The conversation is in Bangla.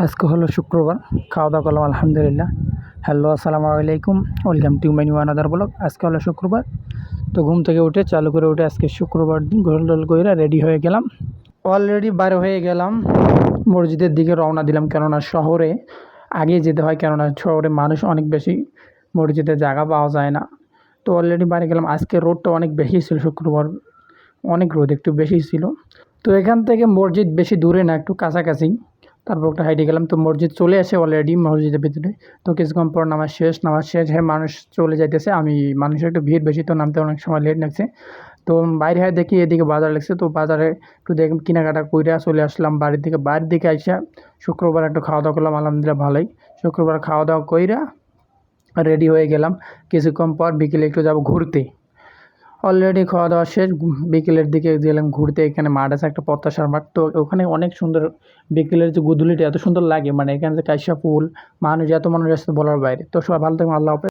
আজকে হলো শুক্রবার, খাওয়া দাওয়া করলাম আলহামদুলিল্লাহ। হ্যালো, আসসালামু আলাইকুম, welcome to my new another blog. আজকে হলো শুক্রবার, তো ঘুম থেকে উঠে চালু করে উঠে আজকে শুক্রবার দিন গোল টোল করে রেডি হয়ে গেলাম। অলরেডি বাইরে হয়ে গেলাম, মসজিদের দিকে রওনা দিলাম। কেননা শহরে আগে যেতে হয়, কেননা শহরে মানুষ অনেক বেশি, মসজিদে জায়গা পাওয়া যায় না। তো অলরেডি বাইরে গেলাম। আজকে রোদটা অনেক বেশি ছিল, শুক্রবার অনেক রোদ একটু বেশি ছিল। তো এখান থেকে মসজিদ বেশি দূরে না, একটু কাছাকাছি। তারপর একটা হাইটে গেলাম, তো মসজিদ চলে আসে অলরেডি মসজিদের ভিতরে। তো কিছুক্ষণ পর নামাজ শেষ হয়ে মানুষ চলে যাইতেছে। মানুষের একটু ভিড় বেশি, তো নামতে অনেক সময় লেট লাগছে। তো বাইরে হয়ে দেখি এদিকে বাজার লাগছে, তো বাজারে একটু কেনাকাটা কইরা চলে আসলাম বাড়ির দিকে আইসা শুক্রবার একটু খাওয়া দাওয়া করলাম আলহামদুলিল্লাহ ভালোই। শুক্রবার খাওয়া দাওয়া কইরা রেডি হয়ে গেলাম। কিছুক্ষণ পর বিকেলে একটু যাব ঘুরতে। অলরেডি খাওয়া দাওয়া শেষ, বিকেলের দিকে গেলাম ঘুরতে। এখানে মাঠ আছে একটা, পদ্মাসার মাঠ। তো ওখানে অনেক সুন্দর, বিকেলের যে গুদুলিটা এত সুন্দর লাগে, মানে এখানে যে কাইসা ফুল, মানুষ এত মানুষ আসতে বলার বাইরে। তো সবাই ভালো থাকবেন, আল্লাহ হাফেজ।